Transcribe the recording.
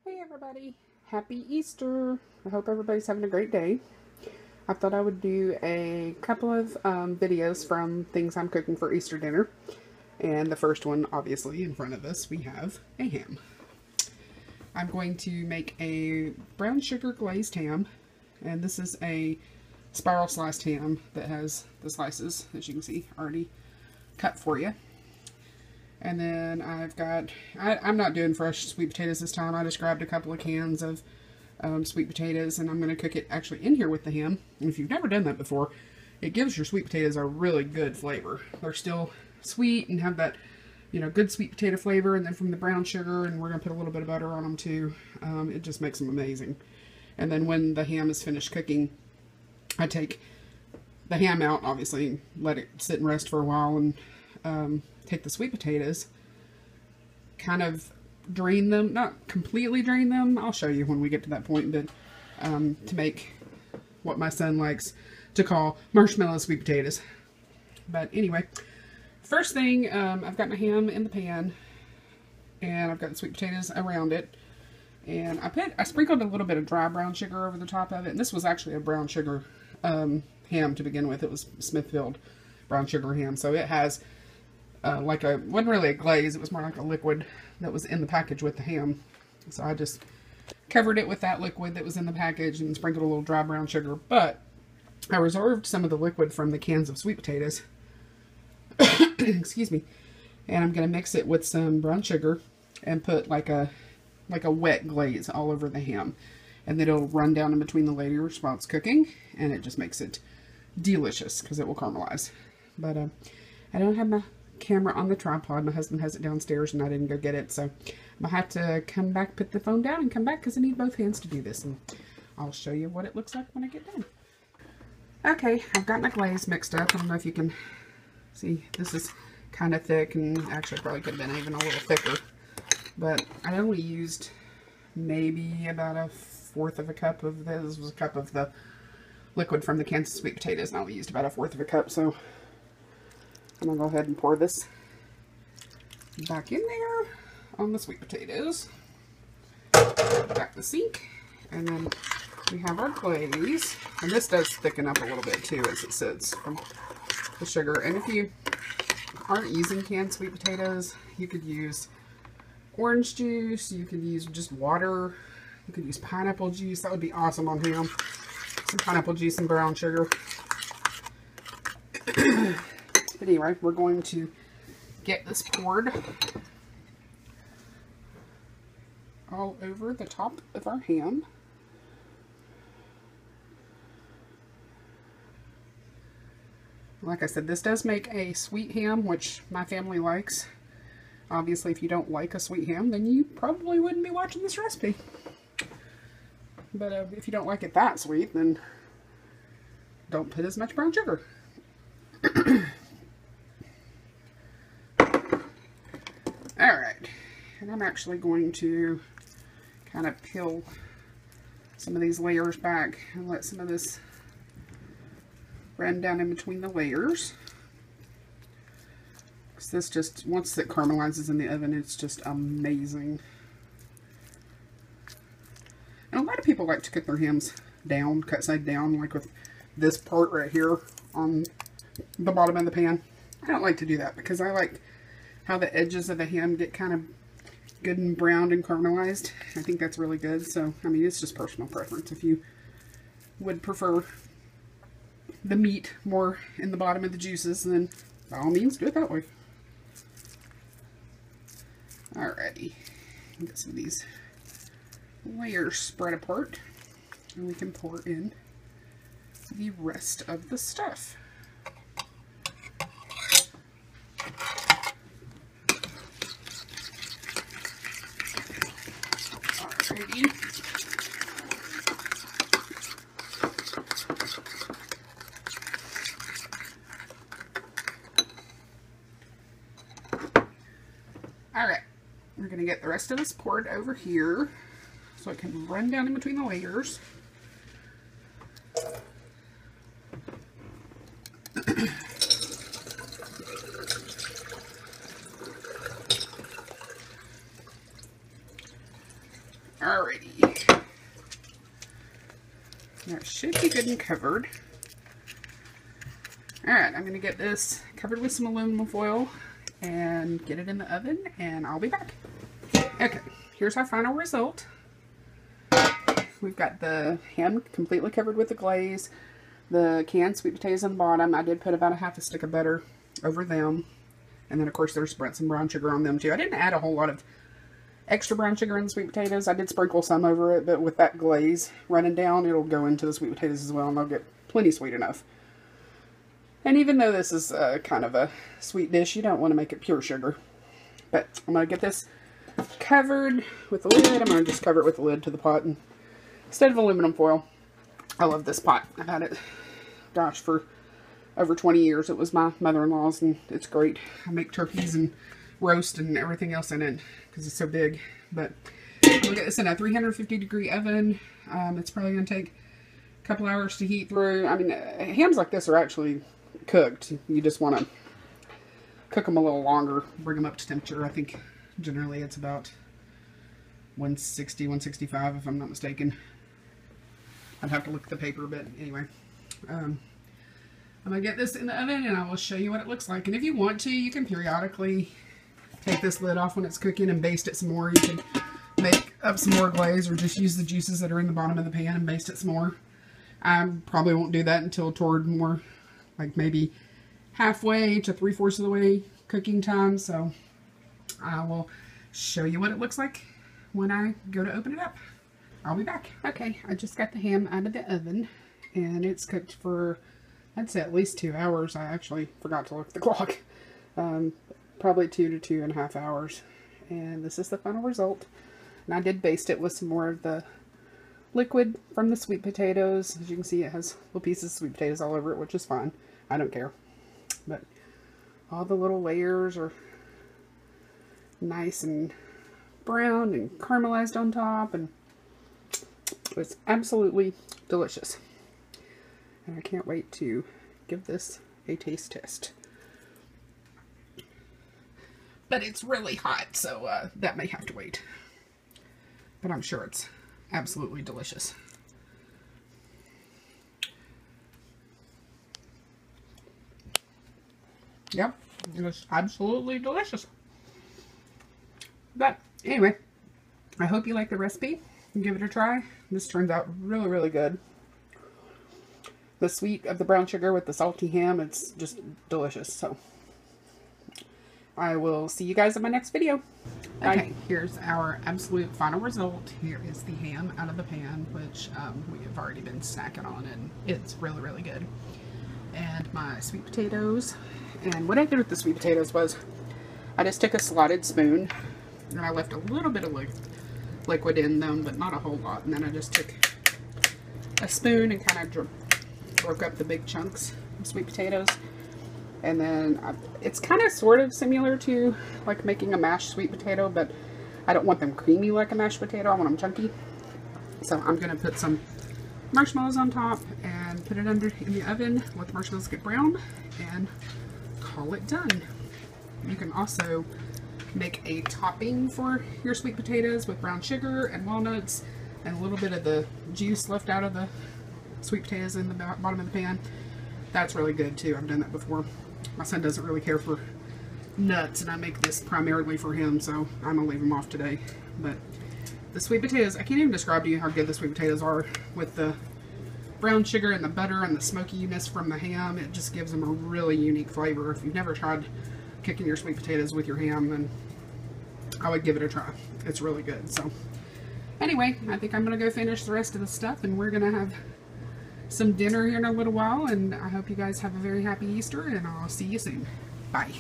Hey everybody, happy Easter. I hope everybody's having a great day. I thought I would do a couple of videos from things I'm cooking for Easter dinner. And the first one, obviously, in front of us, we have a ham. I'm going to make a brown sugar glazed ham. And this is a spiral sliced ham that has the slices, as you can see, already cut for you. And then I've got, I'm not doing fresh sweet potatoes this time. I just grabbed a couple of cans of sweet potatoes, and I'm going to cook it actually in here with the ham. And if you've never done that before, it gives your sweet potatoes a really good flavor. They're still sweet and have that, you know, good sweet potato flavor. And then from the brown sugar, and we're going to put a little bit of butter on them too. It just makes them amazing. And then when the ham is finished cooking, I take the ham out, obviously, let it sit and rest for a while, and take the sweet potatoes, kind of drain them, not completely drain them, I'll show you when we get to that point, but to make what my son likes to call marshmallow sweet potatoes. But anyway, first thing, I've got my ham in the pan, and I've got the sweet potatoes around it, and I sprinkled a little bit of dry brown sugar over the top of it, and this was actually a brown sugar ham to begin with. It was Smithfield brown sugar ham, so it has wasn't really a glaze, it was more like a liquid that was in the package with the ham. So I just covered it with that liquid that was in the package and sprinkled a little dry brown sugar. But I reserved some of the liquid from the cans of sweet potatoes. Excuse me. And I'm going to mix it with some brown sugar and put like a wet glaze all over the ham. And then it'll run down in between the layers while it's cooking, and it just makes it delicious because it will caramelize. But I don't have my camera on the tripod. My husband has it downstairs and I didn't go get it, so I'm gonna have to come back, put the phone down and come back because I need both hands to do this, and I'll show you what it looks like when I get done. Okay, I've got my glaze mixed up. I don't know if you can see, this is kind of thick, and actually probably could have been even a little thicker, but I only used maybe about a fourth of a cup of this. This was a cup of the liquid from the cans of sweet potatoes, and I only used about a fourth of a cup, so I'm going to go ahead and pour this back in there on the sweet potatoes. Back the sink. And then we have our glaze. And this does thicken up a little bit too as it sits from the sugar. And if you aren't using canned sweet potatoes, you could use orange juice. You could use just water. You could use pineapple juice. That would be awesome on ham. Some pineapple juice and brown sugar. But anyway, we're going to get this poured all over the top of our ham. Like I said, this does make a sweet ham, which my family likes. Obviously, if you don't like a sweet ham, then you probably wouldn't be watching this recipe. But if you don't like it that sweet, then don't put as much brown sugar. Alright, and I'm actually going to kind of peel some of these layers back and let some of this run down in between the layers. Because this just, once it caramelizes in the oven, it's just amazing. And a lot of people like to cook their hams down, cut side down, like with this part right here on the bottom of the pan. I don't like to do that because I like how the edges of the ham get kind of good and browned and caramelized. I think that's really good. So, I mean, it's just personal preference. If you would prefer the meat more in the bottom of the juices, then by all means, do it that way. Alrighty. Get some of these layers spread apart, and we can pour in the rest of the stuff. Alright, we're going to get the rest of this poured over here so it can run down in between the layers. Alrighty. That should be good and covered. Alright, I'm going to get this covered with some aluminum foil and get it in the oven, and I'll be back. Okay, here's our final result. We've got the ham completely covered with the glaze, the canned sweet potatoes on the bottom. I did put about a half a stick of butter over them, and then of course there's some brown sugar on them too. I didn't add a whole lot of extra brown sugar in the sweet potatoes. I did sprinkle some over it, but with that glaze running down, it'll go into the sweet potatoes as well, and they'll get plenty sweet enough. And even though this is kind of a sweet dish, you don't want to make it pure sugar. But I'm going to get this covered with the lid. I'm going to just cover it with the lid to the pot and instead of aluminum foil. I love this pot. I've had it, gosh, for over 20 years. It was my mother-in-law's, and it's great. I make turkeys and roast and everything else in it because it's so big. But we'll get this in a 350-degree oven. It's probably going to take a couple hours to heat through. I mean, hams like this are actually cooked. You just want to cook them a little longer, bring them up to temperature. I think generally it's about 160, 165 if I'm not mistaken. I'd have to look at the paper, but anyway. I'm going to get this in the oven and I will show you what it looks like. And if you want to, you can periodically take this lid off when it's cooking and baste it some more. You can make up some more glaze or just use the juices that are in the bottom of the pan and baste it some more. I probably won't do that until toward more, like maybe halfway to 3/4 of the way cooking time. So I will show you what it looks like when I go to open it up. I'll be back. Okay, I just got the ham out of the oven and it's cooked for, I'd say at least 2 hours. I actually forgot to look at the clock. Probably 2 to 2.5 hours. And this is the final result. And I did baste it with some more of the liquid from the sweet potatoes. As you can see, it has little pieces of sweet potatoes all over it, which is fine. I don't care. But all the little layers are nice and brown and caramelized on top, and it's absolutely delicious. And I can't wait to give this a taste test. But it's really hot, so that may have to wait. But I'm sure it's absolutely delicious. Yep, it's absolutely delicious. But anyway, I hope you like the recipe and give it a try. This turns out really, really good. The sweet of the brown sugar with the salty ham, it's just delicious. So I will see you guys in my next video. Bye. Okay, here's our absolute final result. Here is the ham out of the pan, which we have already been snacking on, and it's really, really good. And my sweet potatoes. And what I did with the sweet potatoes was I just took a slotted spoon and I left a little bit of liquid in them, but not a whole lot. And then I just took a spoon and kind of broke up the big chunks of sweet potatoes. And then it's kind of sort of similar to like making a mashed sweet potato, but I don't want them creamy like a mashed potato. I want them chunky. So I'm going to put some marshmallows on top and put it in the oven, let the marshmallows get brown, and call it done. You can also make a topping for your sweet potatoes with brown sugar and walnuts and a little bit of the juice left out of the sweet potatoes in the bottom of the pan. That's really good too. I've done that before. My son doesn't really care for nuts, and I make this primarily for him, so I'm gonna leave him off today. But the sweet potatoes, I can't even describe to you how good the sweet potatoes are with the brown sugar and the butter and the smokiness from the ham. It just gives them a really unique flavor. If you've never tried cooking your sweet potatoes with your ham, then I would give it a try. It's really good. So anyway, I think I'm going to go finish the rest of the stuff, and we're going to have some dinner here in a little while, and I hope you guys have a very happy Easter, and I'll see you soon. Bye.